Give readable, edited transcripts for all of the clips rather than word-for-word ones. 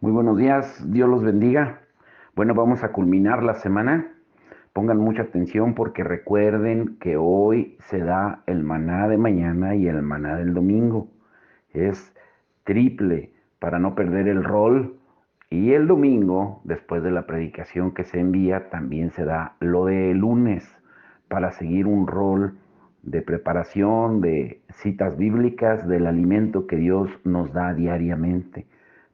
Muy buenos días, Dios los bendiga. Bueno, vamos a culminar la semana. Pongan mucha atención porque recuerden que hoy se da el maná de mañana y el maná del domingo. Es triple para no perder el rol. Y el domingo, después de la predicación que se envía, también se da lo de lunes para seguir un rol de preparación, de citas bíblicas, del alimento que Dios nos da diariamente,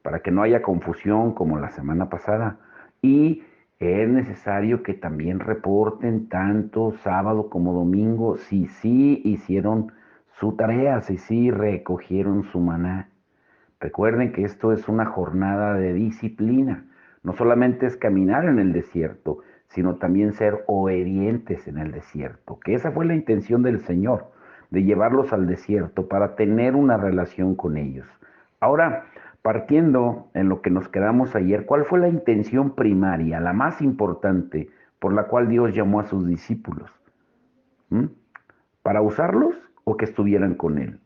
para que no haya confusión como la semana pasada. Y es necesario que también reporten tanto sábado como domingo si sí hicieron su tarea, si sí recogieron su maná. Recuerden que esto es una jornada de disciplina. No solamente es caminar en el desierto, sino también ser obedientes en el desierto. Que esa fue la intención del Señor, de llevarlos al desierto para tener una relación con ellos. Ahora, partiendo en lo que nos quedamos ayer, ¿cuál fue la intención primaria, la más importante, por la cual Dios llamó a sus discípulos? ¿Mm? ¿Para usarlos o que estuvieran con Él?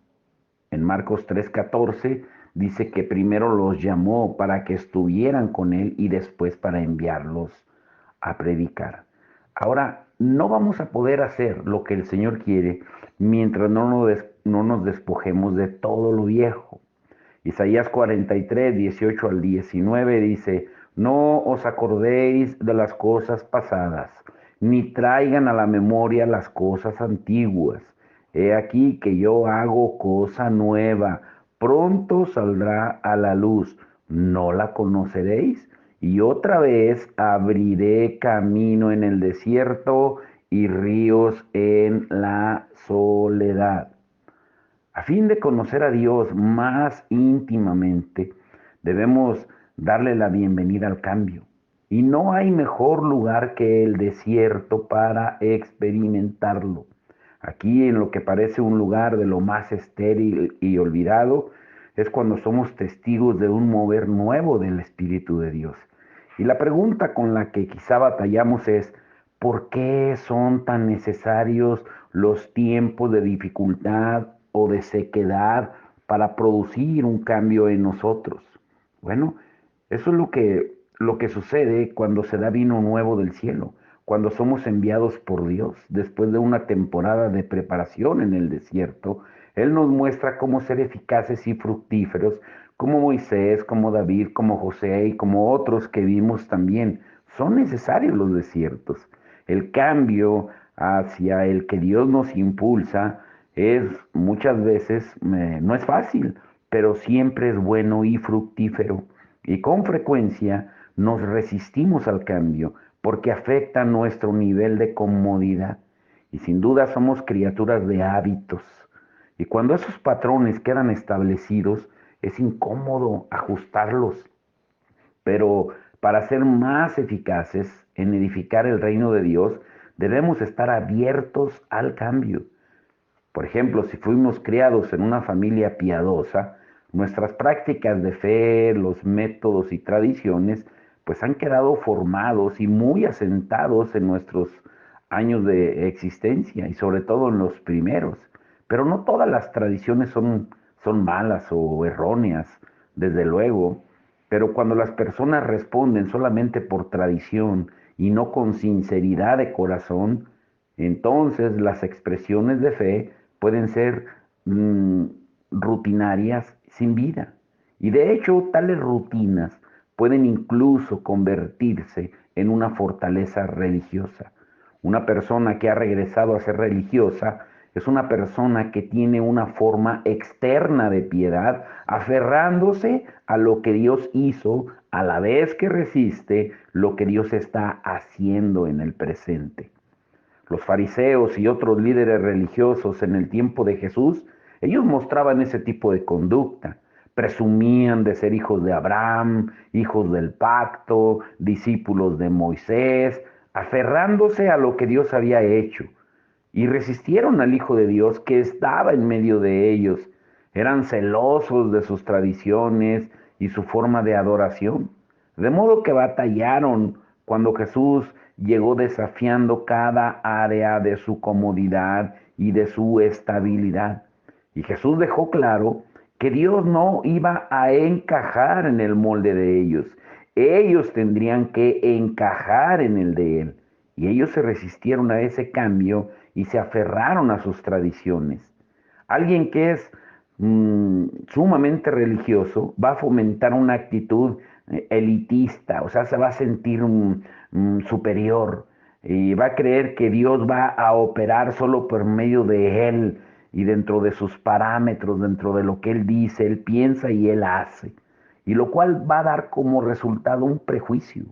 En Marcos 3:14 dice que primero los llamó para que estuvieran con Él y después para enviarlos a predicar. Ahora, no vamos a poder hacer lo que el Señor quiere mientras no nos despojemos de todo lo viejo. Isaías 43, 18 al 19 dice, no os acordéis de las cosas pasadas, ni traigan a la memoria las cosas antiguas. He aquí que yo hago cosa nueva, pronto saldrá a la luz, ¿no la conoceréis? Y otra vez abriré camino en el desierto y ríos en la soledad. A fin de conocer a Dios más íntimamente, debemos darle la bienvenida al cambio. Y no hay mejor lugar que el desierto para experimentarlo. Aquí, en lo que parece un lugar de lo más estéril y olvidado, es cuando somos testigos de un mover nuevo del Espíritu de Dios. Y la pregunta con la que quizá batallamos es, ¿por qué son tan necesarios los tiempos de dificultad o de sequedad para producir un cambio en nosotros? Bueno, eso es lo que sucede cuando se da vino nuevo del cielo, cuando somos enviados por Dios. Después de una temporada de preparación en el desierto, Él nos muestra cómo ser eficaces y fructíferos, como Moisés, como David, como José y como otros que vimos también. Son necesarios los desiertos. El cambio hacia el que Dios nos impulsa es muchas veces, no es fácil, pero siempre es bueno y fructífero. Y con frecuencia nos resistimos al cambio porque afecta nuestro nivel de comodidad. Y sin duda somos criaturas de hábitos. Y cuando esos patrones quedan establecidos, es incómodo ajustarlos. Pero para ser más eficaces en edificar el reino de Dios, debemos estar abiertos al cambio. Por ejemplo, si fuimos criados en una familia piadosa, nuestras prácticas de fe, los métodos y tradiciones, pues han quedado formados y muy asentados en nuestros años de existencia y sobre todo en los primeros. Pero no todas las tradiciones son malas o erróneas, desde luego. Pero cuando las personas responden solamente por tradición y no con sinceridad de corazón, entonces las expresiones de fe pueden ser mm, rutinarias sin vida. Y de hecho, tales rutinas pueden incluso convertirse en una fortaleza religiosa. Una persona que ha regresado a ser religiosa es una persona que tiene una forma externa de piedad, aferrándose a lo que Dios hizo, a la vez que resiste lo que Dios está haciendo en el presente. Los fariseos y otros líderes religiosos en el tiempo de Jesús, ellos mostraban ese tipo de conducta. Presumían de ser hijos de Abraham, hijos del pacto, discípulos de Moisés, aferrándose a lo que Dios había hecho. Y resistieron al Hijo de Dios que estaba en medio de ellos. Eran celosos de sus tradiciones y su forma de adoración. De modo que batallaron cuando Jesús llegó desafiando cada área de su comodidad y de su estabilidad. Y Jesús dejó claro que Dios no iba a encajar en el molde de ellos. Ellos tendrían que encajar en el de Él. Y ellos se resistieron a ese cambio y se aferraron a sus tradiciones. Alguien que es sumamente religioso va a fomentar una actitud elitista, o sea, se va a sentir superior y va a creer que Dios va a operar solo por medio de él y dentro de sus parámetros, dentro de lo que él dice, él piensa y él hace, y lo cual va a dar como resultado un prejuicio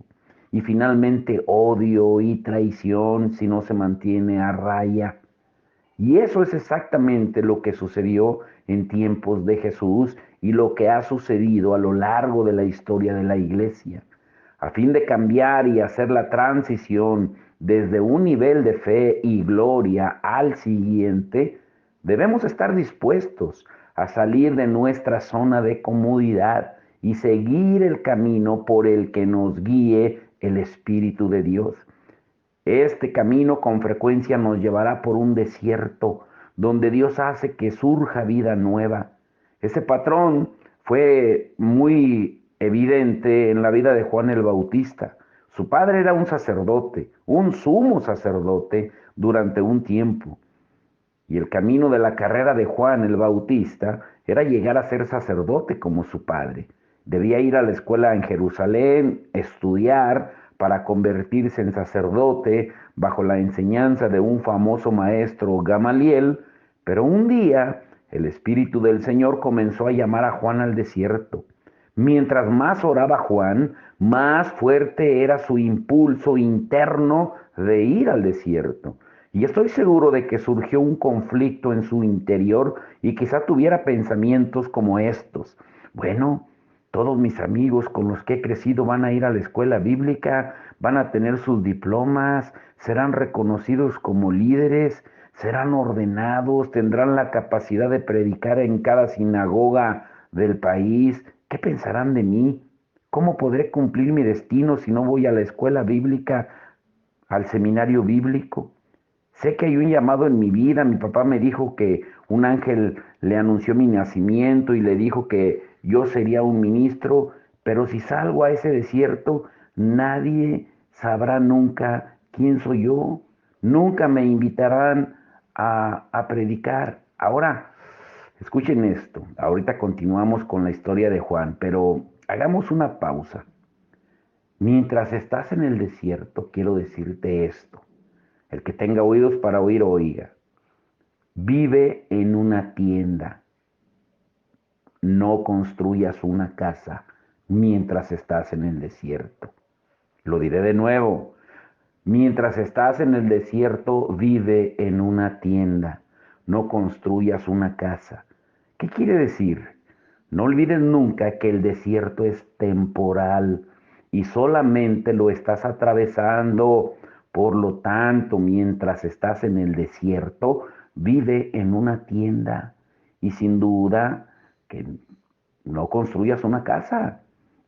y finalmente odio y traición si no se mantiene a raya. Y eso es exactamente lo que sucedió en tiempos de Jesús y lo que ha sucedido a lo largo de la historia de la iglesia. A fin de cambiar y hacer la transición desde un nivel de fe y gloria al siguiente, debemos estar dispuestos a salir de nuestra zona de comodidad y seguir el camino por el que nos guíe el Espíritu de Dios. Este camino con frecuencia nos llevará por un desierto donde Dios hace que surja vida nueva. Ese patrón fue muy evidente en la vida de Juan el Bautista. Su padre era un sacerdote, un sumo sacerdote durante un tiempo. Y el camino de la carrera de Juan el Bautista era llegar a ser sacerdote como su padre. Debía ir a la escuela en Jerusalén, estudiar para convertirse en sacerdote bajo la enseñanza de un famoso maestro Gamaliel, pero un día el Espíritu del Señor comenzó a llamar a Juan al desierto. Mientras más oraba Juan, más fuerte era su impulso interno de ir al desierto. Y estoy seguro de que surgió un conflicto en su interior y quizá tuviera pensamientos como estos. Bueno, todos mis amigos con los que he crecido van a ir a la escuela bíblica, van a tener sus diplomas, serán reconocidos como líderes, serán ordenados, tendrán la capacidad de predicar en cada sinagoga del país. ¿Qué pensarán de mí? ¿Cómo podré cumplir mi destino si no voy a la escuela bíblica, al seminario bíblico? Sé que hay un llamado en mi vida. Mi papá me dijo que un ángel le anunció mi nacimiento y le dijo que yo sería un ministro, pero si salgo a ese desierto, nadie sabrá nunca quién soy yo. Nunca me invitarán a predicar. Ahora, escuchen esto. Ahorita continuamos con la historia de Juan, pero hagamos una pausa. Mientras estás en el desierto, quiero decirte esto. El que tenga oídos para oír, oiga. Vive en una tienda. No construyas una casa mientras estás en el desierto. Lo diré de nuevo. Mientras estás en el desierto, vive en una tienda. No construyas una casa. ¿Qué quiere decir? No olvides nunca que el desierto es temporal y solamente lo estás atravesando. Por lo tanto, mientras estás en el desierto, vive en una tienda y sin duda que no construyas una casa.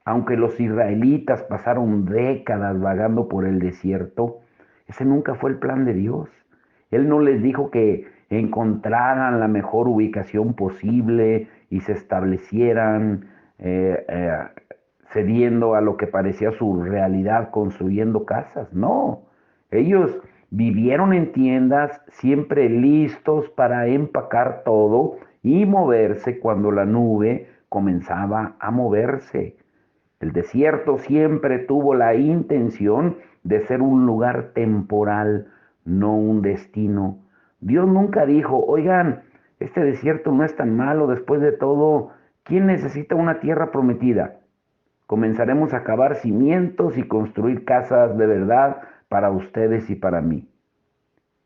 Aunque los israelitas pasaron décadas vagando por el desierto, ese nunca fue el plan de Dios. Él no les dijo que encontraran la mejor ubicación posible y se establecieran cediendo a lo que parecía su realidad, construyendo casas. No, ellos vivieron en tiendas siempre listos para empacar todo y moverse cuando la nube comenzaba a moverse. El desierto siempre tuvo la intención de ser un lugar temporal, no un destino. Dios nunca dijo, oigan, este desierto no es tan malo, después de todo, ¿quién necesita una tierra prometida? Comenzaremos a cavar cimientos y construir casas de verdad para ustedes y para mí.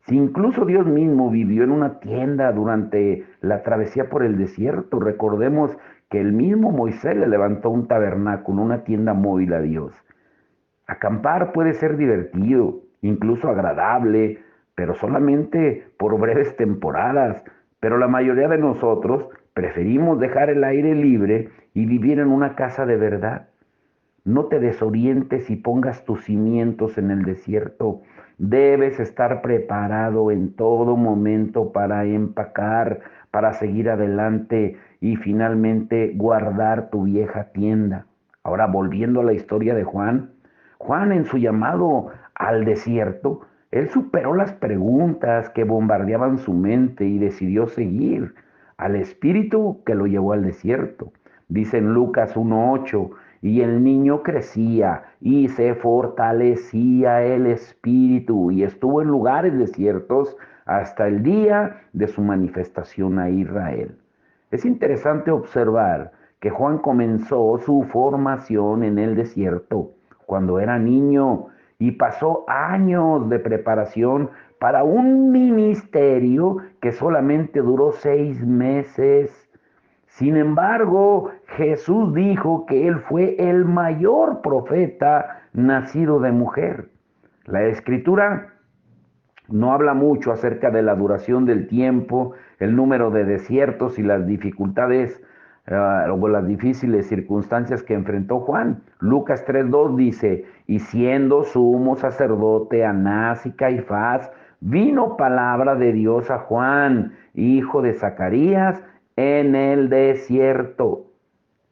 Si incluso Dios mismo vivió en una tienda durante la travesía por el desierto, recordemos que el mismo Moisés le levantó un tabernáculo, una tienda móvil a Dios. Acampar puede ser divertido, incluso agradable, pero solamente por breves temporadas. Pero la mayoría de nosotros preferimos dejar el aire libre y vivir en una casa de verdad. No te desorientes y pongas tus cimientos en el desierto. Debes estar preparado en todo momento para empacar, para seguir adelante y finalmente guardar tu vieja tienda. Ahora, volviendo a la historia de Juan, Juan en su llamado al desierto, él superó las preguntas que bombardeaban su mente y decidió seguir al Espíritu que lo llevó al desierto. Dice en Lucas 1:8, y el niño crecía y se fortalecía el Espíritu y estuvo en lugares desiertos hasta el día de su manifestación a Israel. Es interesante observar que Juan comenzó su formación en el desierto cuando era niño y pasó años de preparación para un ministerio que solamente duró 6 meses. Sin embargo, Jesús dijo que él fue el mayor profeta nacido de mujer. La Escritura no habla mucho acerca de la duración del tiempo, el número de desiertos y las dificultades o las difíciles circunstancias que enfrentó Juan. Lucas 3:2 dice, y siendo sumo sacerdote Anás y Caifás, vino palabra de Dios a Juan, hijo de Zacarías, en el desierto.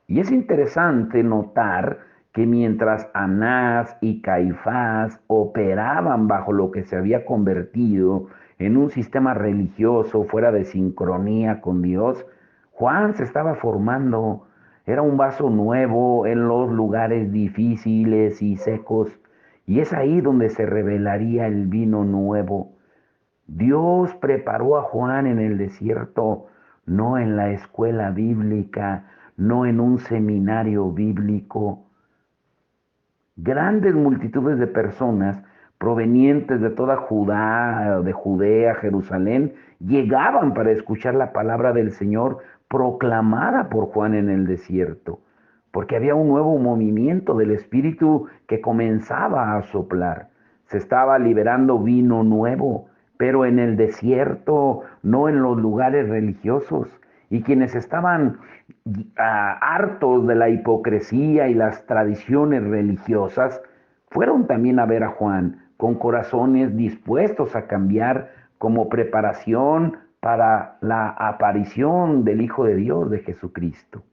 Y es interesante notar que mientras Anás y Caifás operaban bajo lo que se había convertido en un sistema religioso fuera de sincronía con Dios, Juan se estaba formando. Era un vaso nuevo en los lugares difíciles y secos. Y es ahí donde se revelaría el vino nuevo. Dios preparó a Juan en el desierto, no en la escuela bíblica, no en un seminario bíblico. Grandes multitudes de personas provenientes de toda Judá, de Judea, Jerusalén, llegaban para escuchar la palabra del Señor proclamada por Juan en el desierto, porque había un nuevo movimiento del Espíritu que comenzaba a soplar. Se estaba liberando vino nuevo, pero en el desierto, no en los lugares religiosos. Y quienes estaban hartos de la hipocresía y las tradiciones religiosas, fueron también a ver a Juan con corazones dispuestos a cambiar como preparación para la aparición del Hijo de Dios, de Jesucristo.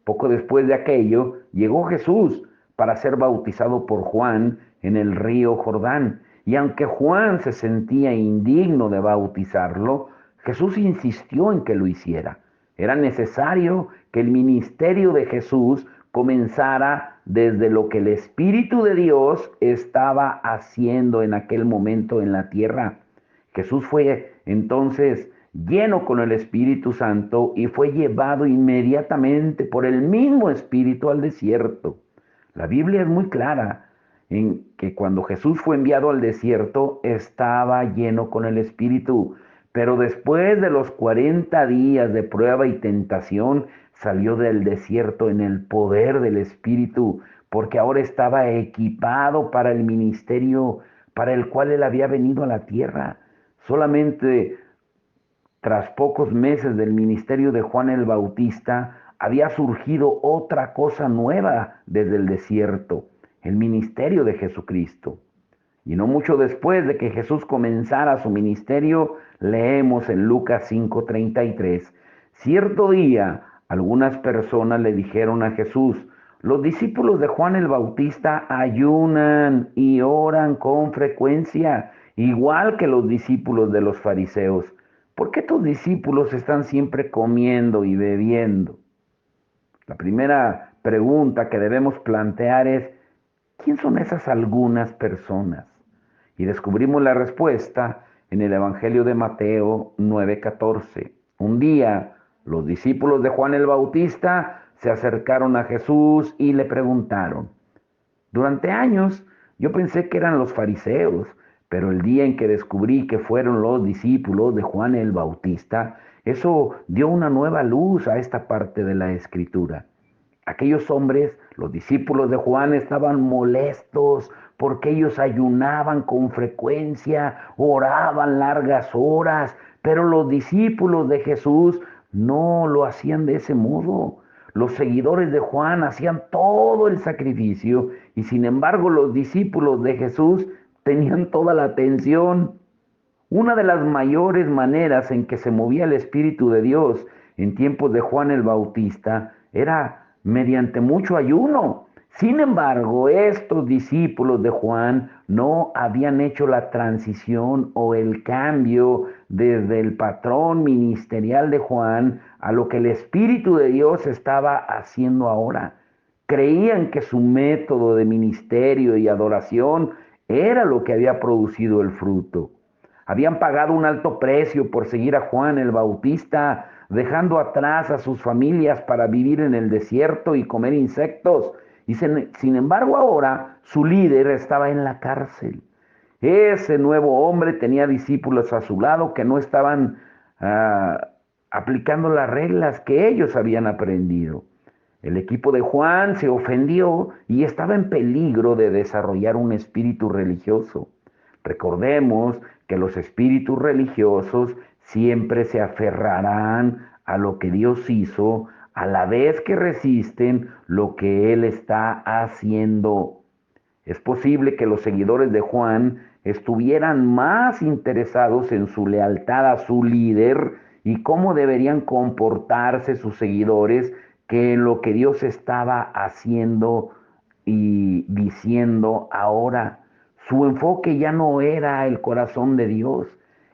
Poco después de aquello, llegó Jesús para ser bautizado por Juan en el río Jordán. Y aunque Juan se sentía indigno de bautizarlo, Jesús insistió en que lo hiciera. Era necesario que el ministerio de Jesús comenzara desde lo que el Espíritu de Dios estaba haciendo en aquel momento en la tierra. Jesús fue entonces lleno con el Espíritu Santo y fue llevado inmediatamente por el mismo Espíritu al desierto. La Biblia es muy clara en que cuando Jesús fue enviado al desierto estaba lleno con el Espíritu, pero después de los 40 días de prueba y tentación salió del desierto en el poder del Espíritu, porque ahora estaba equipado para el ministerio para el cual él había venido a la tierra. Solamente tras pocos meses del ministerio de Juan el Bautista, había surgido otra cosa nueva desde el desierto, el ministerio de Jesucristo. Y no mucho después de que Jesús comenzara su ministerio, leemos en Lucas 5:33, cierto día algunas personas le dijeron a Jesús, los discípulos de Juan el Bautista ayunan y oran con frecuencia, igual que los discípulos de los fariseos. ¿Por qué tus discípulos están siempre comiendo y bebiendo? La primera pregunta que debemos plantear es, ¿quién son esas algunas personas? Y descubrimos la respuesta en el Evangelio de Mateo 9:14. Un día, los discípulos de Juan el Bautista se acercaron a Jesús y le preguntaron. Durante años yo pensé que eran los fariseos, pero el día en que descubrí que fueron los discípulos de Juan el Bautista, eso dio una nueva luz a esta parte de la Escritura. Aquellos hombres, los discípulos de Juan, estaban molestos porque ellos ayunaban con frecuencia, oraban largas horas, pero los discípulos de Jesús no lo hacían de ese modo. Los seguidores de Juan hacían todo el sacrificio y sin embargo los discípulos de Jesús tenían toda la atención. Una de las mayores maneras en que se movía el Espíritu de Dios en tiempos de Juan el Bautista era mediante mucho ayuno. Sin embargo, estos discípulos de Juan no habían hecho la transición o el cambio desde el patrón ministerial de Juan a lo que el Espíritu de Dios estaba haciendo ahora. Creían que su método de ministerio y adoración era lo que había producido el fruto. Habían pagado un alto precio por seguir a Juan el Bautista, dejando atrás a sus familias para vivir en el desierto y comer insectos. Y sin embargo ahora su líder estaba en la cárcel. Ese nuevo hombre tenía discípulos a su lado que no estaban aplicando las reglas que ellos habían aprendido. El equipo de Juan se ofendió y estaba en peligro de desarrollar un espíritu religioso. Recordemos que los espíritus religiosos siempre se aferrarán a lo que Dios hizo, a la vez que resisten lo que Él está haciendo. Es posible que los seguidores de Juan estuvieran más interesados en su lealtad a su líder y cómo deberían comportarse sus seguidores que en lo que Dios estaba haciendo y diciendo ahora. Su enfoque ya no era el corazón de Dios.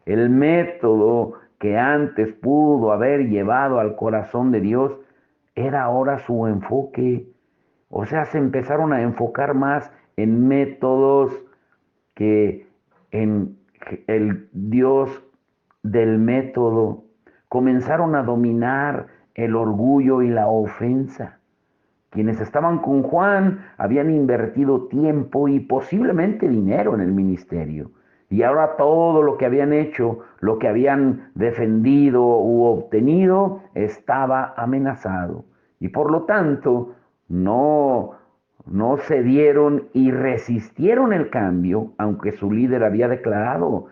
El método que antes pudo haber llevado al corazón de Dios era ahora su enfoque. O sea, se empezaron a enfocar más en métodos que en el Dios del método. Comenzaron a dominar el orgullo y la ofensa. Quienes estaban con Juan habían invertido tiempo y posiblemente dinero en el ministerio. Y ahora todo lo que habían hecho, lo que habían defendido u obtenido, estaba amenazado. Y por lo tanto, no, no cedieron y resistieron el cambio, aunque su líder había declarado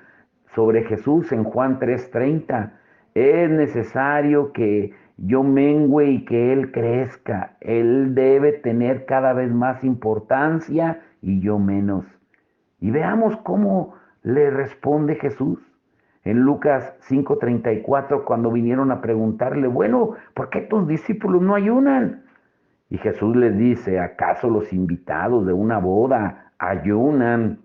sobre Jesús en Juan 3:30, es necesario que yo mengüe y que Él crezca. Él debe tener cada vez más importancia y yo menos. Y veamos cómo le responde Jesús. En Lucas 5:34, cuando vinieron a preguntarle, bueno, ¿por qué tus discípulos no ayunan? Y Jesús les dice, ¿acaso los invitados de una boda ayunan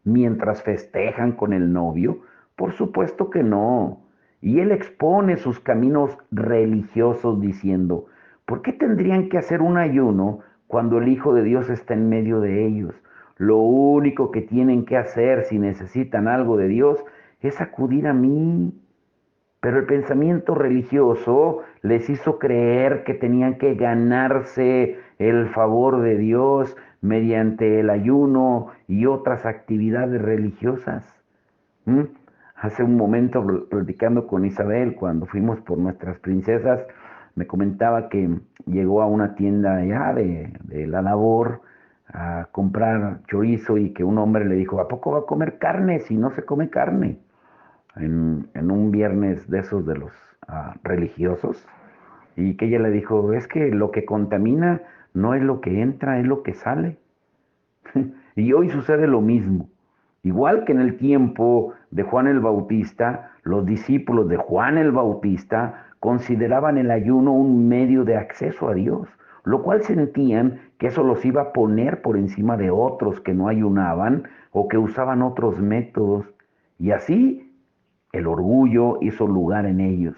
mientras festejan con el novio? Por supuesto que no. Y él expone sus caminos religiosos diciendo, ¿por qué tendrían que hacer un ayuno cuando el Hijo de Dios está en medio de ellos? Lo único que tienen que hacer si necesitan algo de Dios es acudir a mí. Pero el pensamiento religioso les hizo creer que tenían que ganarse el favor de Dios mediante el ayuno y otras actividades religiosas. ¿Mm? Hace un momento, platicando con Isabel, cuando fuimos por nuestras princesas, me comentaba que llegó a una tienda allá de la labor a comprar chorizo y que un hombre le dijo, ¿a poco va a comer carne si no se come carne? En un viernes de esos de los religiosos, y que ella le dijo, es que lo que contamina no es lo que entra, es lo que sale. Y hoy sucede lo mismo. Igual que en el tiempo de Juan el Bautista, los discípulos de Juan el Bautista consideraban el ayuno un medio de acceso a Dios, lo cual sentían que eso los iba a poner por encima de otros que no ayunaban o que usaban otros métodos. Y así el orgullo hizo lugar en ellos.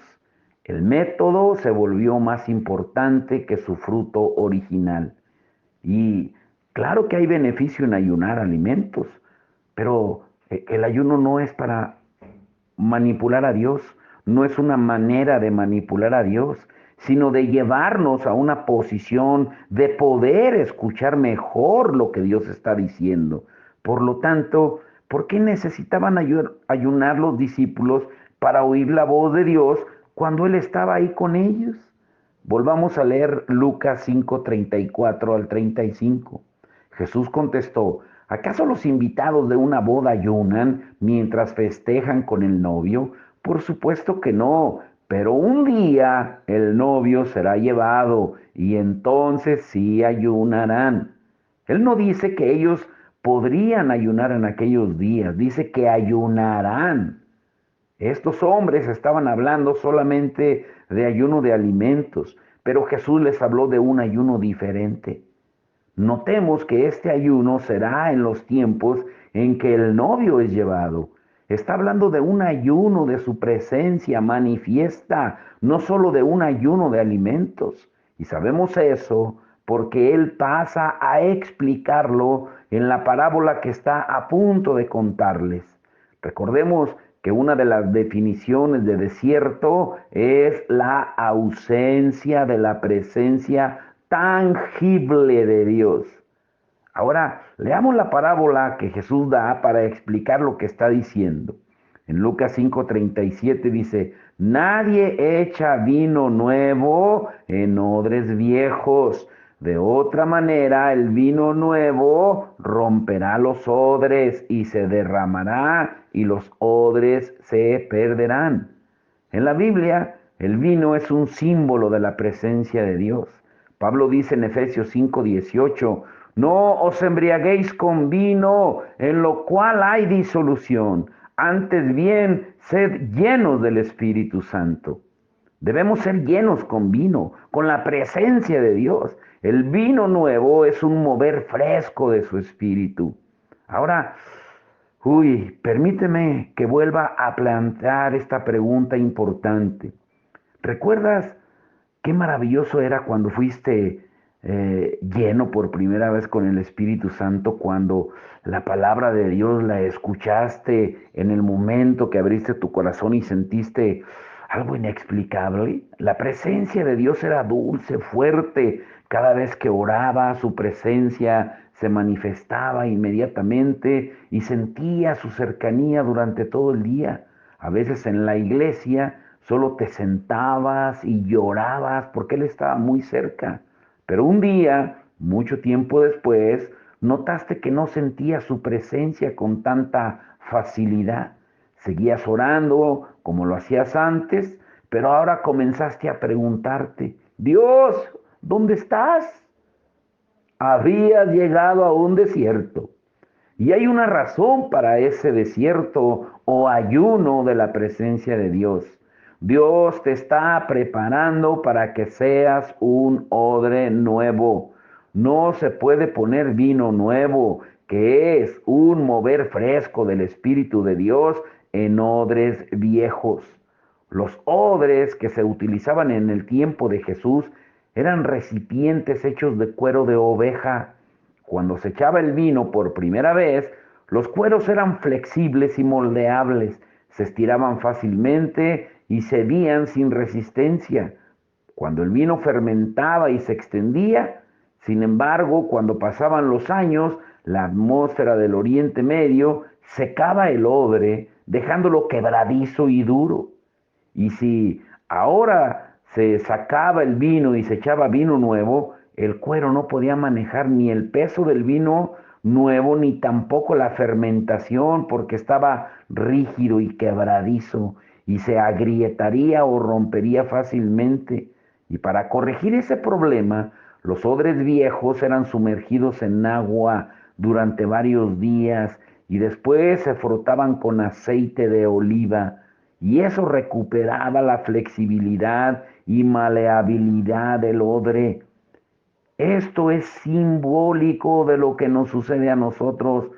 El método se volvió más importante que su fruto original. Y claro que hay beneficio en ayunar alimentos, pero el ayuno no es para manipular a Dios, no es una manera de manipular a Dios, sino de llevarnos a una posición de poder escuchar mejor lo que Dios está diciendo. Por lo tanto, ¿por qué necesitaban ayunar los discípulos para oír la voz de Dios cuando Él estaba ahí con ellos? Volvamos a leer Lucas 5:34 al 35. Jesús contestó, ¿acaso los invitados de una boda ayunan mientras festejan con el novio? Por supuesto que no, pero un día el novio será llevado y entonces sí ayunarán. Él no dice que ellos podrían ayunar en aquellos días, dice que ayunarán. Estos hombres estaban hablando solamente de ayuno de alimentos, pero Jesús les habló de un ayuno diferente. Notemos que este ayuno será en los tiempos en que el novio es llevado. Está hablando de un ayuno de su presencia manifiesta, no solo de un ayuno de alimentos. Y sabemos eso porque Él pasa a explicarlo en la parábola que está a punto de contarles. Recordemos que una de las definiciones de desierto es la ausencia de la presencia tangible de Dios. Ahora, leamos la parábola que Jesús da para explicar lo que está diciendo. En Lucas 5:37 dice, nadie echa vino nuevo en odres viejos. De otra manera, el vino nuevo romperá los odres y se derramará y los odres se perderán. En la Biblia, el vino es un símbolo de la presencia de Dios. Pablo dice en Efesios 5:18, no os embriaguéis con vino, en lo cual hay disolución. Antes bien, sed llenos del Espíritu Santo. Debemos ser llenos con vino, con la presencia de Dios. El vino nuevo es un mover fresco de su espíritu. Ahora, permíteme que vuelva a plantear esta pregunta importante. ¿Recuerdas qué maravilloso era cuando fuiste lleno por primera vez con el Espíritu Santo, cuando la palabra de Dios la escuchaste en el momento que abriste tu corazón y sentiste algo inexplicable? La presencia de Dios era dulce, fuerte. Cada vez que oraba, su presencia se manifestaba inmediatamente y sentía su cercanía durante todo el día. A veces en la iglesia solo te sentabas y llorabas porque Él estaba muy cerca. Pero un día, mucho tiempo después, notaste que no sentías su presencia con tanta facilidad. Seguías orando como lo hacías antes, pero ahora comenzaste a preguntarte, Dios, ¿dónde estás? Habías llegado a un desierto. Y hay una razón para ese desierto o ayuno de la presencia de Dios. Dios te está preparando para que seas un odre nuevo. No se puede poner vino nuevo, que es un mover fresco del Espíritu de Dios en odres viejos. Los odres que se utilizaban en el tiempo de Jesús eran recipientes hechos de cuero de oveja. Cuando se echaba el vino por primera vez, los cueros eran flexibles y moldeables, se estiraban fácilmente y cedían sin resistencia. Cuando el vino fermentaba y se extendía, sin embargo, cuando pasaban los años, la atmósfera del Oriente Medio secaba el odre, dejándolo quebradizo y duro. Y si ahora se sacaba el vino y se echaba vino nuevo, el cuero no podía manejar ni el peso del vino nuevo ni tampoco la fermentación porque estaba rígido y quebradizo y se agrietaría o rompería fácilmente. Y para corregir ese problema, los odres viejos eran sumergidos en agua durante varios días y después se frotaban con aceite de oliva y eso recuperaba la flexibilidad y maleabilidad del odre. Esto es simbólico de lo que nos sucede a nosotros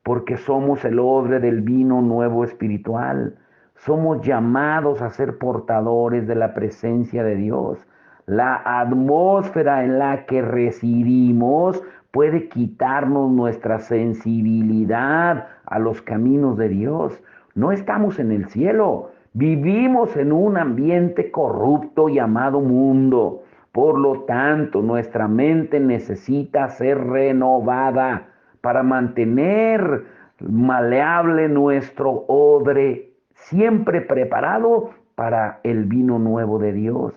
porque somos el odre del vino nuevo espiritual. Somos llamados a ser portadores de la presencia de Dios. La atmósfera en la que residimos puede quitarnos nuestra sensibilidad a los caminos de Dios. No estamos en el cielo, vivimos en un ambiente corrupto llamado mundo. Por lo tanto, nuestra mente necesita ser renovada para mantener maleable nuestro odre, siempre preparado para el vino nuevo de Dios.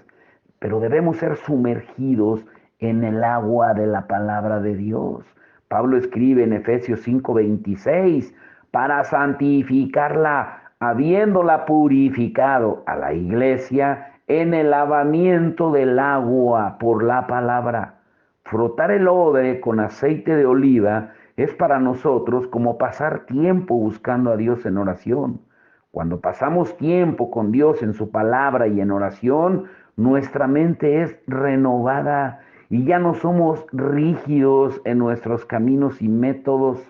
Pero debemos ser sumergidos en el agua de la palabra de Dios. Pablo escribe en Efesios 5:26, para santificarla, habiéndola purificado a la iglesia en el lavamiento del agua por la palabra. Frotar el odre con aceite de oliva es para nosotros como pasar tiempo buscando a Dios en oración. Cuando pasamos tiempo con Dios en su palabra y en oración, nuestra mente es renovada y ya no somos rígidos en nuestros caminos y métodos.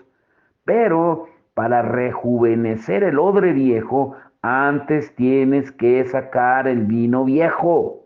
Pero para rejuvenecer el odre viejo, antes tienes que sacar el vino viejo.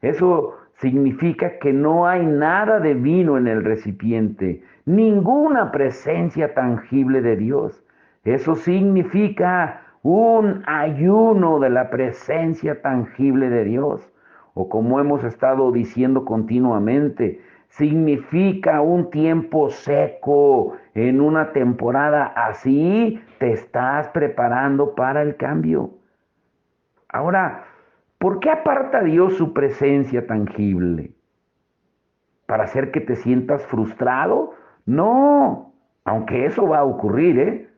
Eso significa que no hay nada de vino en el recipiente, ninguna presencia tangible de Dios. Eso significa un ayuno de la presencia tangible de Dios. O como hemos estado diciendo continuamente, significa un tiempo seco en una temporada. Así te estás preparando para el cambio. Ahora, ¿por qué aparta Dios su presencia tangible? ¿Para hacer que te sientas frustrado? No, aunque eso va a ocurrir, ¿eh?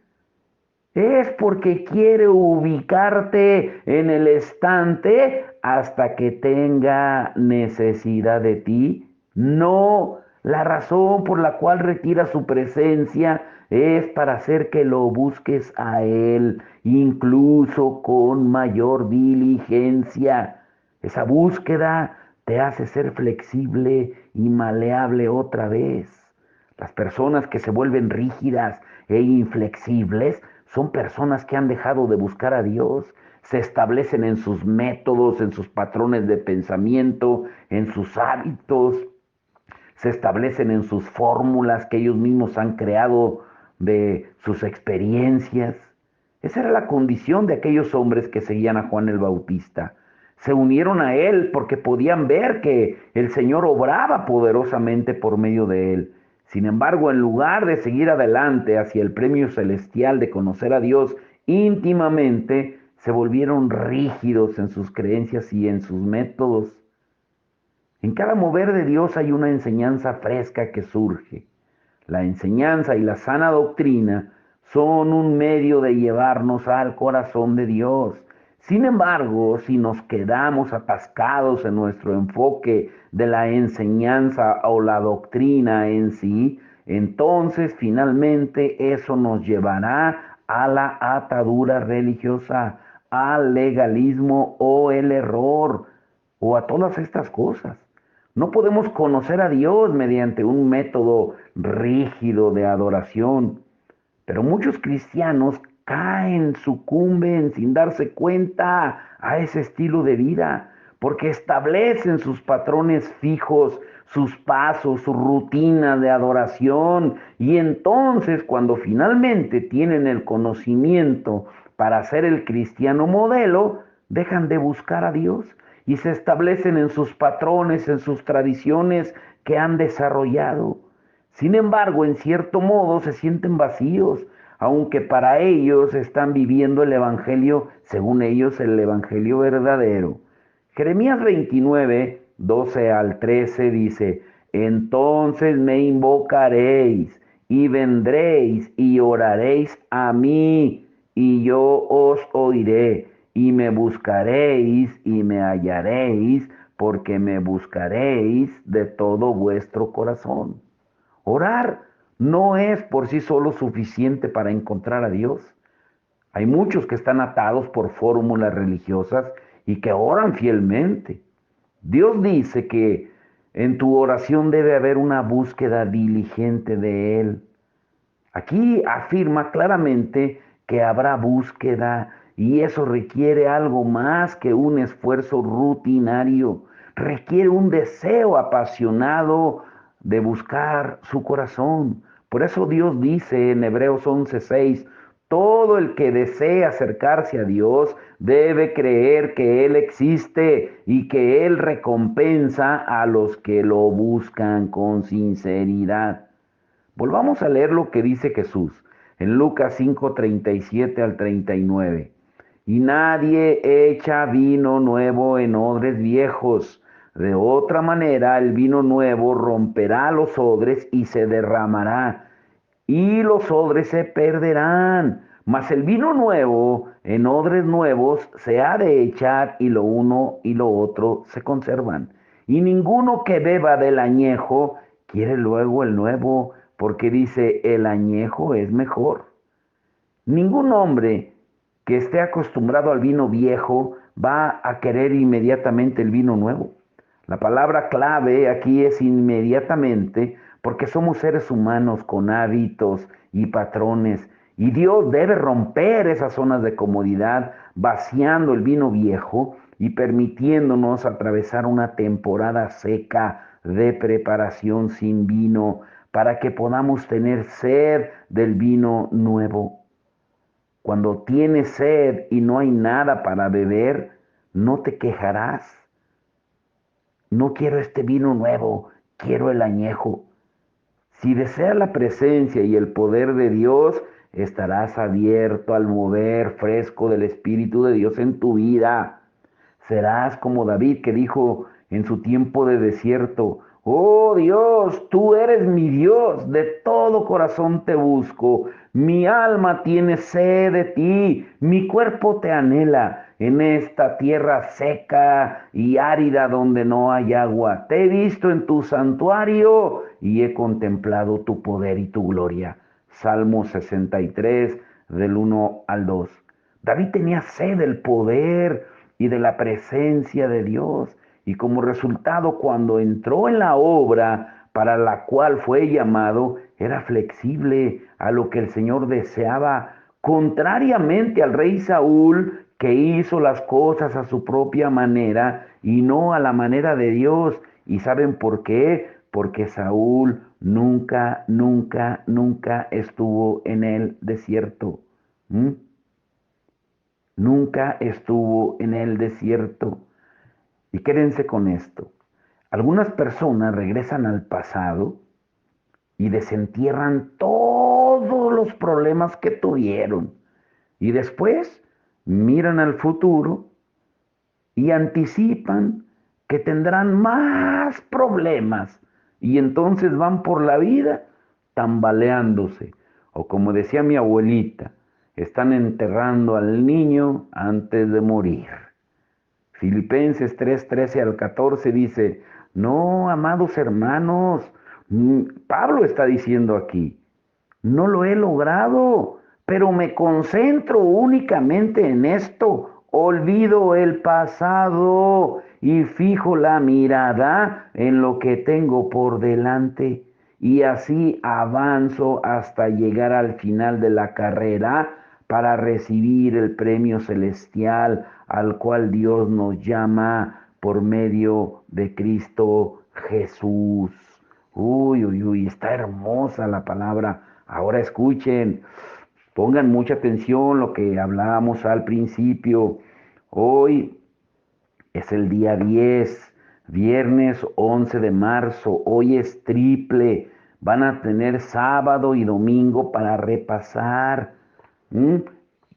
Es porque quiere ubicarte en el estante hasta que tenga necesidad de ti. No, la razón por la cual retira su presencia es para hacer que lo busques a Él, incluso con mayor diligencia. Esa búsqueda te hace ser flexible y maleable otra vez. Las personas que se vuelven rígidas e inflexibles son personas que han dejado de buscar a Dios, se establecen en sus métodos, en sus patrones de pensamiento, en sus hábitos, se establecen en sus fórmulas que ellos mismos han creado de sus experiencias. Esa era la condición de aquellos hombres que seguían a Juan el Bautista. Se unieron a él porque podían ver que el Señor obraba poderosamente por medio de él. Sin embargo, en lugar de seguir adelante hacia el premio celestial de conocer a Dios íntimamente, se volvieron rígidos en sus creencias y en sus métodos. En cada mover de Dios hay una enseñanza fresca que surge. La enseñanza y la sana doctrina son un medio de llevarnos al corazón de Dios. Sin embargo, si nos quedamos atascados en nuestro enfoque de la enseñanza o la doctrina en sí, entonces finalmente eso nos llevará a la atadura religiosa, al legalismo o el error, o a todas estas cosas. No podemos conocer a Dios mediante un método rígido de adoración, pero muchos cristianos caen, sucumben sin darse cuenta a ese estilo de vida, porque establecen sus patrones fijos, sus pasos, su rutina de adoración, y entonces cuando finalmente tienen el conocimiento para ser el cristiano modelo, dejan de buscar a Dios y se establecen en sus patrones, en sus tradiciones que han desarrollado. Sin embargo, en cierto modo se sienten vacíos, aunque para ellos están viviendo el Evangelio, según ellos, el Evangelio verdadero. Jeremías 29, 12 al 13 dice, entonces me invocaréis y vendréis y oraréis a mí, y yo os oiré, y me buscaréis y me hallaréis, porque me buscaréis de todo vuestro corazón. Orar no es por sí solo suficiente para encontrar a Dios. Hay muchos que están atados por fórmulas religiosas y que oran fielmente. Dios dice que en tu oración debe haber una búsqueda diligente de Él. Aquí afirma claramente que habrá búsqueda y eso requiere algo más que un esfuerzo rutinario. Requiere un deseo apasionado de buscar su corazón. Por eso Dios dice en Hebreos 11:6, todo el que desea acercarse a Dios debe creer que Él existe y que Él recompensa a los que lo buscan con sinceridad. Volvamos a leer lo que dice Jesús en Lucas 5:37 al 39. Y nadie echa vino nuevo en odres viejos. De otra manera, el vino nuevo romperá los odres y se derramará, y los odres se perderán. Mas el vino nuevo en odres nuevos se ha de echar, y lo uno y lo otro se conservan. Y ninguno que beba del añejo quiere luego el nuevo, porque dice, el añejo es mejor. Ningún hombre que esté acostumbrado al vino viejo va a querer inmediatamente el vino nuevo. La palabra clave aquí es inmediatamente, porque somos seres humanos con hábitos y patrones, y Dios debe romper esas zonas de comodidad, vaciando el vino viejo y permitiéndonos atravesar una temporada seca de preparación sin vino, para que podamos tener sed del vino nuevo. Cuando tienes sed y no hay nada para beber, no te quejarás. No quiero este vino nuevo, quiero el añejo. Si deseas la presencia y el poder de Dios, estarás abierto al mover fresco del Espíritu de Dios en tu vida. Serás como David, que dijo en su tiempo de desierto: oh Dios, tú eres mi Dios, de todo corazón te busco. Mi alma tiene sed de ti, mi cuerpo te anhela en esta tierra seca y árida donde no hay agua. Te he visto en tu santuario y he contemplado tu poder y tu gloria. Salmo 63, del 1 al 2. David tenía sed del poder y de la presencia de Dios. Y como resultado, cuando entró en la obra para la cual fue llamado, era flexible a lo que el Señor deseaba, contrariamente al rey Saúl, que hizo las cosas a su propia manera y no a la manera de Dios. ¿Y saben por qué? Porque Saúl nunca estuvo en el desierto. ¿Mm? Nunca estuvo en el desierto. Y quédense con esto. Algunas personas regresan al pasado y desentierran todos los problemas que tuvieron. Y después miran al futuro y anticipan que tendrán más problemas. Y entonces van por la vida tambaleándose. O como decía mi abuelita, están enterrando al niño antes de morir. Filipenses 3:13 al 14 dice: no, amados hermanos, Pablo está diciendo aquí: no lo he logrado, pero me concentro únicamente en esto. Olvido el pasado y fijo la mirada en lo que tengo por delante. Y así avanzo hasta llegar al final de la carrera para recibir el premio celestial al cual Dios nos llama por medio de Cristo Jesús. Uy, uy, uy, está hermosa la palabra. Ahora escuchen, pongan mucha atención lo que hablábamos al principio. Hoy es el día 10, viernes 11 de marzo. Hoy es triple. Van a tener sábado y domingo para repasar. ¿Mm?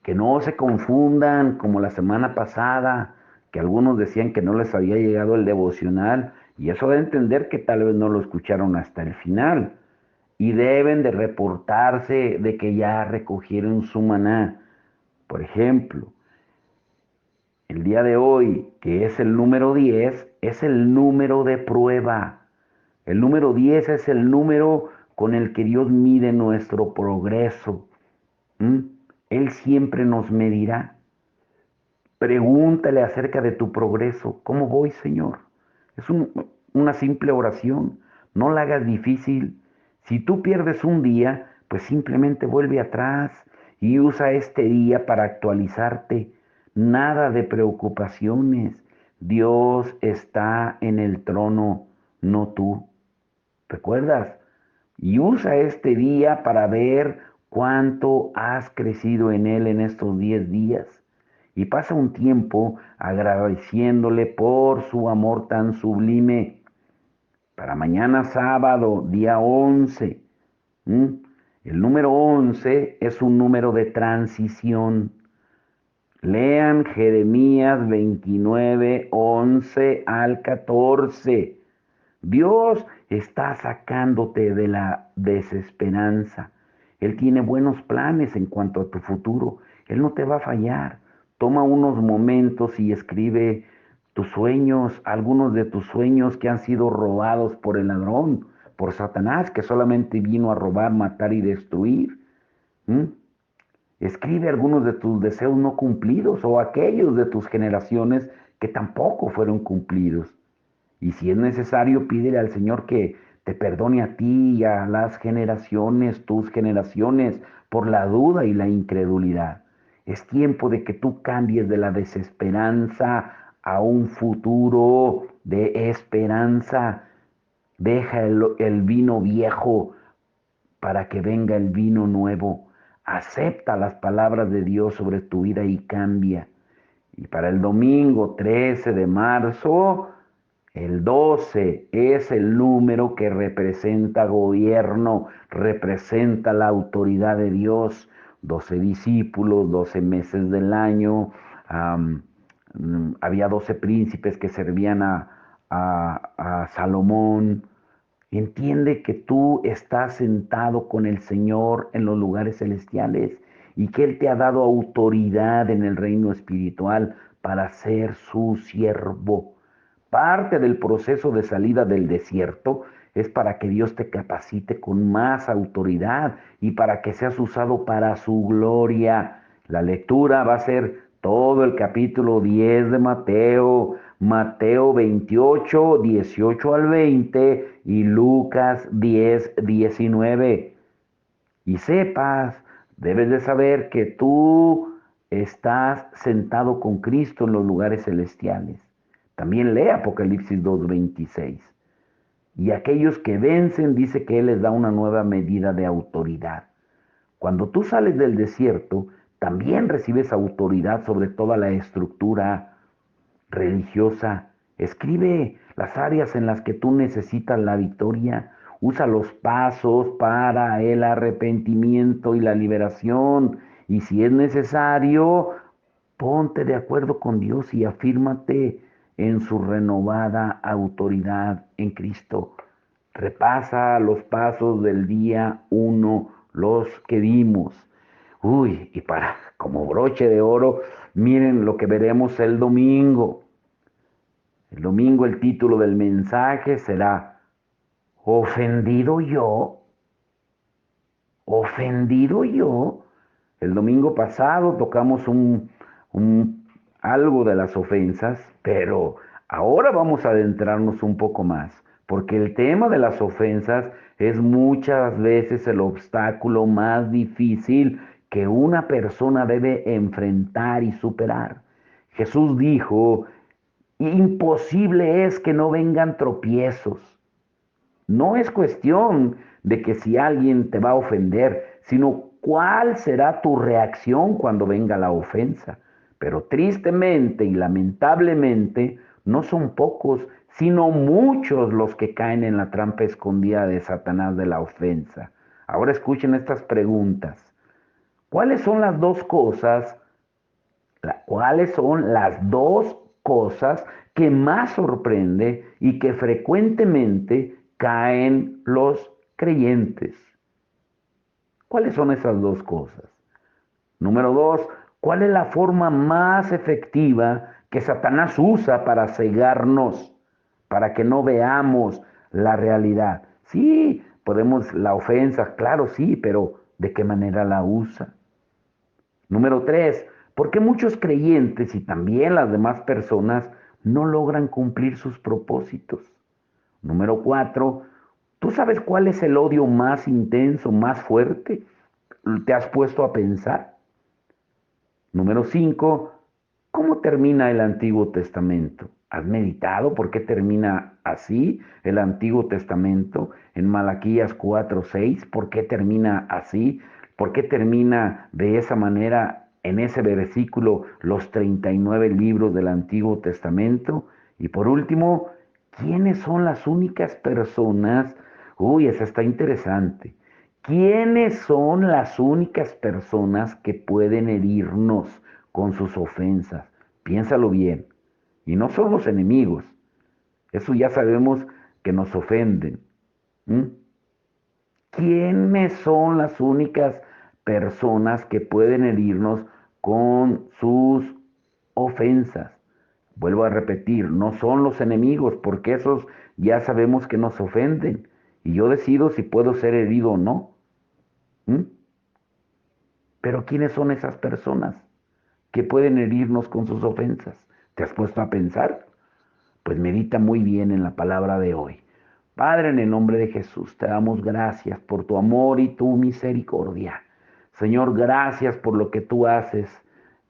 Que no se confundan como la semana pasada, que algunos decían que no les había llegado el devocional, y eso de entender que tal vez no lo escucharon hasta el final. Y deben de reportarse de que ya recogieron su maná. Por ejemplo, el día de hoy, que es el número 10, es el número de prueba. El número 10 es el número con el que Dios mide nuestro progreso. ¿Mm? Él siempre nos medirá. Pregúntale acerca de tu progreso. ¿Cómo voy, Señor? Es una simple oración. No la hagas difícil. Si tú pierdes un día, pues simplemente vuelve atrás y usa este día para actualizarte. Nada de preocupaciones. Dios está en el trono, no tú. ¿Recuerdas? Y usa este día para ver cuánto has crecido en Él en estos 10 días. Y pasa un tiempo agradeciéndole por su amor tan sublime. Para mañana sábado, día 11. ¿Mm? El número 11 es un número de transición. Lean Jeremías 29, 11 al 14. Dios está sacándote de la desesperanza. Él tiene buenos planes en cuanto a tu futuro. Él no te va a fallar. Toma unos momentos y escribe tus sueños, algunos de tus sueños que han sido robados por el ladrón, por Satanás, que solamente vino a robar, matar y destruir. ¿Mm? Escribe algunos de tus deseos no cumplidos o aquellos de tus generaciones que tampoco fueron cumplidos. Y si es necesario, pídele al Señor que te perdone a ti y a las generaciones, tus generaciones, por la duda y la incredulidad. Es tiempo de que tú cambies de la desesperanza a un futuro de esperanza. Deja el vino viejo para que venga el vino nuevo. Acepta las palabras de Dios sobre tu vida y cambia. Y para el domingo 13 de marzo, el 12 es el número que representa gobierno, representa la autoridad de Dios. 12 discípulos, 12 meses del año. Había 12 príncipes que servían a Salomón. Entiende que tú estás sentado con el Señor en los lugares celestiales y que Él te ha dado autoridad en el reino espiritual para ser su siervo. Parte del proceso de salida del desierto es para que Dios te capacite con más autoridad y para que seas usado para su gloria. La lectura va a ser todo el capítulo 10 de Mateo, Mateo 28, 18 al 20 y Lucas 10, 19. Y sepas, debes de saber que tú estás sentado con Cristo en los lugares celestiales. También lee Apocalipsis 2:26. Y aquellos que vencen, dice que Él les da una nueva medida de autoridad. Cuando tú sales del desierto, también recibes autoridad sobre toda la estructura religiosa. Escribe las áreas en las que tú necesitas la victoria. Usa los pasos para el arrepentimiento y la liberación. Y si es necesario, ponte de acuerdo con Dios y afírmate en su renovada autoridad en Cristo. Repasa los pasos del día uno, los que vimos. Uy, y para como broche de oro, miren lo que veremos el domingo. El domingo el título del mensaje será ¿Ofendido yo? ¿Ofendido yo? El domingo pasado tocamos algo de las ofensas, pero ahora vamos a adentrarnos un poco más, porque el tema de las ofensas es muchas veces el obstáculo más difícil que una persona debe enfrentar y superar. Jesús dijo, imposible es que no vengan tropiezos. No es cuestión de que si alguien te va a ofender, sino cuál será tu reacción cuando venga la ofensa. Pero tristemente y lamentablemente no son pocos, sino muchos los que caen en la trampa escondida de Satanás de la ofensa. Ahora escuchen estas preguntas. ¿Cuáles son las dos cosas? ¿Cuáles son las dos cosas que más sorprende y que frecuentemente caen los creyentes? ¿Cuáles son esas dos cosas? Número dos, ¿cuál es la forma más efectiva que Satanás usa para cegarnos, para que no veamos la realidad? Sí, podemos la ofensa, claro, sí, pero ¿de qué manera la usa? Número tres, ¿por qué muchos creyentes y también las demás personas no logran cumplir sus propósitos? Número cuatro, ¿tú sabes cuál es el odio más intenso, más fuerte? ¿Te has puesto a pensar? Número 5, ¿cómo termina el Antiguo Testamento? ¿Has meditado por qué termina así el Antiguo Testamento? En Malaquías 4:6, ¿por qué termina así? ¿Por qué termina de esa manera en ese versículo los 39 libros del Antiguo Testamento? Y por último, ¿quiénes son las únicas personas? Uy, esa está interesante. ¿Quiénes son las únicas personas que pueden herirnos con sus ofensas? Piénsalo bien. Y no son los enemigos. Eso ya sabemos que nos ofenden. ¿Mm? ¿Quiénes son las únicas personas que pueden herirnos con sus ofensas? Vuelvo a repetir, no son los enemigos, porque esos ya sabemos que nos ofenden. Y yo decido si puedo ser herido o no. ¿Mm? Pero ¿quiénes son esas personas que pueden herirnos con sus ofensas? ¿Te has puesto a pensar? Pues medita muy bien en la palabra de hoy. Padre, en el nombre de Jesús, te damos gracias por tu amor y tu misericordia. Señor, gracias por lo que tú haces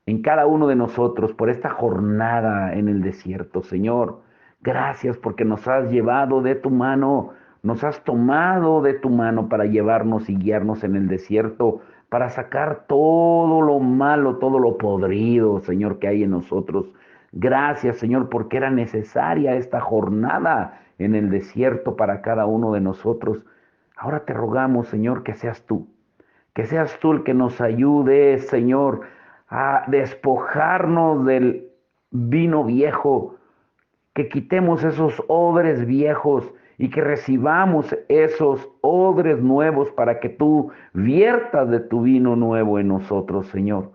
en cada uno de nosotros, por esta jornada en el desierto. Señor, gracias porque nos has llevado de tu mano, nos has tomado de tu mano para llevarnos y guiarnos en el desierto, para sacar todo lo malo, todo lo podrido, Señor, que hay en nosotros. Gracias, Señor, porque era necesaria esta jornada en el desierto para cada uno de nosotros. Ahora te rogamos, Señor, que seas tú el que nos ayude, Señor, a despojarnos del vino viejo, que quitemos esos odres viejos y que recibamos esos odres nuevos para que tú viertas de tu vino nuevo en nosotros, Señor.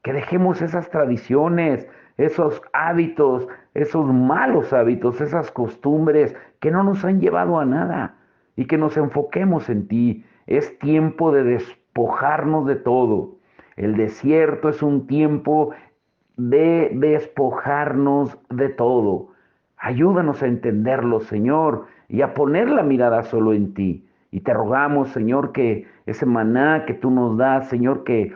Que dejemos esas tradiciones, esos hábitos, esos malos hábitos, esas costumbres que no nos han llevado a nada y que nos enfoquemos en ti. Es tiempo de despojarnos de todo. El desierto es un tiempo de despojarnos de todo. Ayúdanos a entenderlo, Señor, y a poner la mirada solo en ti. Y te rogamos, Señor, que ese maná que tú nos das, Señor, que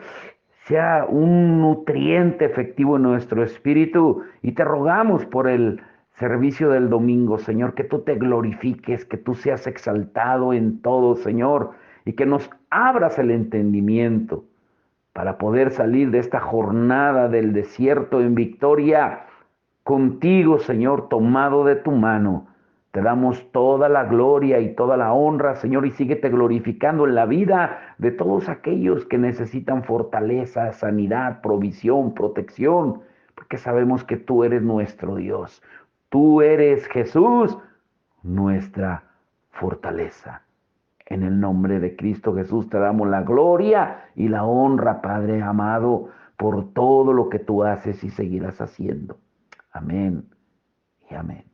sea un nutriente efectivo en nuestro espíritu. Y te rogamos por el servicio del domingo, Señor, que tú te glorifiques, que tú seas exaltado en todo, Señor, y que nos abras el entendimiento para poder salir de esta jornada del desierto en victoria contigo, Señor, tomado de tu mano. Te damos toda la gloria y toda la honra, Señor, y síguete glorificando en la vida de todos aquellos que necesitan fortaleza, sanidad, provisión, protección, porque sabemos que tú eres nuestro Dios. Tú eres Jesús, nuestra fortaleza. En el nombre de Cristo Jesús te damos la gloria y la honra, Padre amado, por todo lo que tú haces y seguirás haciendo. Amén y amén.